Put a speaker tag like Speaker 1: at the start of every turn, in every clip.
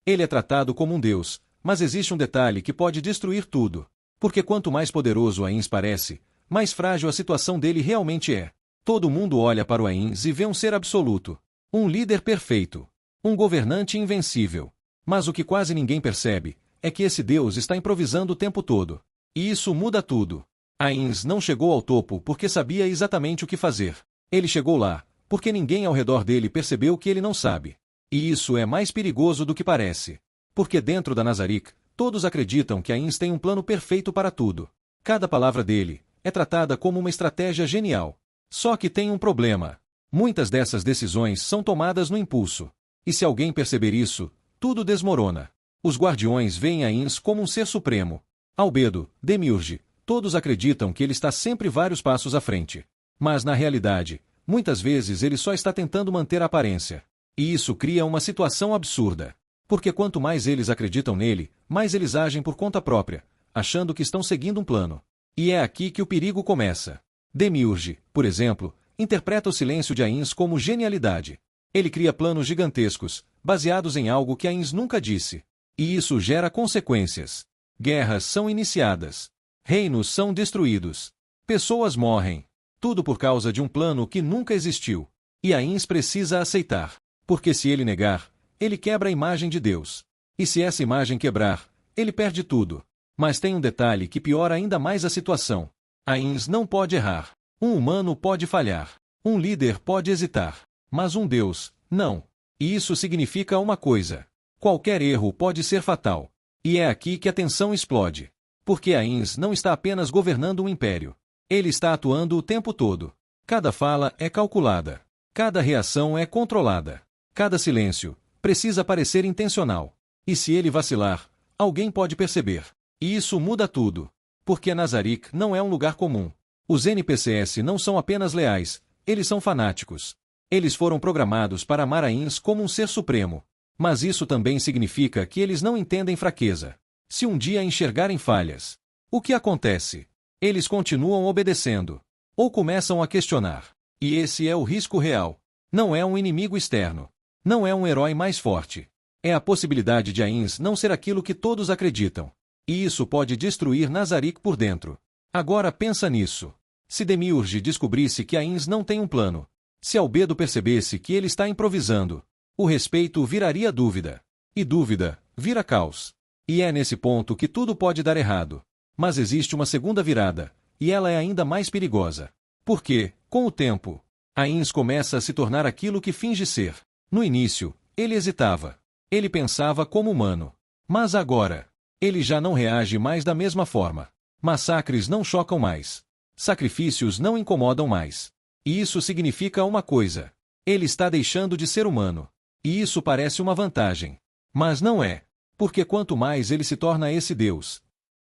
Speaker 1: Ele é tratado como um deus, mas existe um detalhe que pode destruir tudo. Porque quanto mais poderoso Ains parece, mais frágil a situação dele realmente é. Todo mundo olha para o Ains e vê um ser absoluto. Um líder perfeito. Um governante invencível. Mas o que quase ninguém percebe é que esse deus está improvisando o tempo todo. E isso muda tudo. Ains não chegou ao topo porque sabia exatamente o que fazer. Ele chegou lá porque ninguém ao redor dele percebeu que ele não sabe. E isso é mais perigoso do que parece. Porque dentro da Nazarick, todos acreditam que Ains tem um plano perfeito para tudo. Cada palavra dele é tratada como uma estratégia genial. Só que tem um problema. Muitas dessas decisões são tomadas no impulso. E se alguém perceber isso, tudo desmorona. Os guardiões veem Ains como um ser supremo. Albedo, Demiurge, todos acreditam que ele está sempre vários passos à frente. Mas na realidade, muitas vezes ele só está tentando manter a aparência. E isso cria uma situação absurda. Porque quanto mais eles acreditam nele, mais eles agem por conta própria, achando que estão seguindo um plano. E é aqui que o perigo começa. Demiurge, por exemplo, interpreta o silêncio de Ains como genialidade. Ele cria planos gigantescos, baseados em algo que Ains nunca disse. E isso gera consequências. Guerras são iniciadas. Reinos são destruídos. Pessoas morrem. Tudo por causa de um plano que nunca existiu. E Ains precisa aceitar. Porque se ele negar, ele quebra a imagem de Deus. E se essa imagem quebrar, ele perde tudo. Mas tem um detalhe que piora ainda mais a situação. Ains não pode errar. Um humano pode falhar. Um líder pode hesitar. Mas um Deus, não. E isso significa uma coisa. Qualquer erro pode ser fatal. E é aqui que a tensão explode. Porque Ains não está apenas governando um império. Ele está atuando o tempo todo. Cada fala é calculada. Cada reação é controlada. Cada silêncio precisa parecer intencional. E se ele vacilar, alguém pode perceber. E isso muda tudo. Porque Nazarick não é um lugar comum. Os NPCs não são apenas leais, eles são fanáticos. Eles foram programados para amar Ains como um ser supremo. Mas isso também significa que eles não entendem fraqueza. Se um dia enxergarem falhas, o que acontece? Eles continuam obedecendo. Ou começam a questionar. E esse é o risco real. Não é um inimigo externo. Não é um herói mais forte. É a possibilidade de Ains não ser aquilo que todos acreditam. E isso pode destruir Nazarick por dentro. Agora pensa nisso. Se Demiurge descobrisse que Ains não tem um plano, se Albedo percebesse que ele está improvisando, o respeito viraria dúvida. E dúvida vira caos. E é nesse ponto que tudo pode dar errado. Mas existe uma segunda virada, e ela é ainda mais perigosa. Porque, com o tempo, Ains começa a se tornar aquilo que finge ser. No início, ele hesitava. Ele pensava como humano. Mas agora, ele já não reage mais da mesma forma. Massacres não chocam mais. Sacrifícios não incomodam mais. E isso significa uma coisa. Ele está deixando de ser humano. E isso parece uma vantagem. Mas não é. Porque quanto mais ele se torna esse Deus,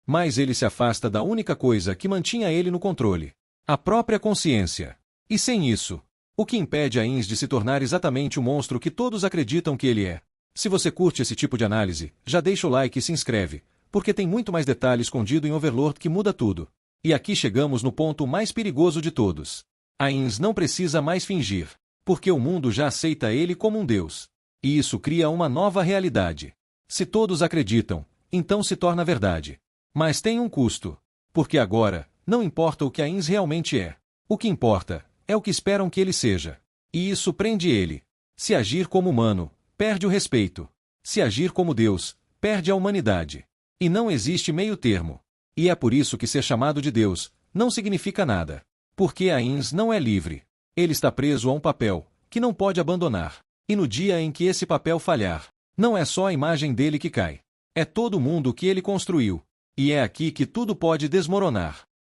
Speaker 1: mais ele se afasta da única coisa que mantinha ele no controle. A própria consciência. E sem isso, o que impede Ains de se tornar exatamente o monstro que todos acreditam que ele é? Se você curte esse tipo de análise, já deixa o like e se inscreve, porque tem muito mais detalhe escondido em Overlord que muda tudo. E aqui chegamos no ponto mais perigoso de todos. Ains não precisa mais fingir, porque o mundo já aceita ele como um deus. E isso cria uma nova realidade. Se todos acreditam, então se torna verdade. Mas tem um custo. Porque agora, não importa o que Ains realmente é. O que importa é o que esperam que ele seja. E isso prende ele. Se agir como humano, perde o respeito. Se agir como Deus, perde a humanidade. E não existe meio termo. E é por isso que ser chamado de Deus não significa nada. Porque Ains não é livre. Ele está preso a um papel que não pode abandonar. E no dia em que esse papel falhar, não é só a imagem dele que cai. É todo mundo que ele construiu. E é aqui que tudo pode desmoronar.